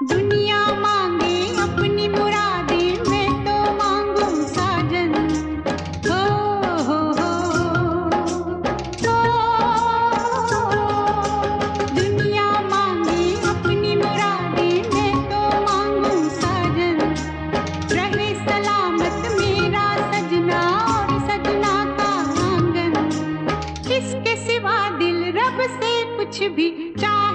दुनिया मांगे अपनी मुरादें, मैं तो मांगू साजन। हो हो हो हो। दुनिया मांगे अपनी मुरादें, मैं तो मांगू साजन। रहे सलामत मेरा सजना और सजना का आंगन। इसके सिवा दिल रब से कुछ भी चाहे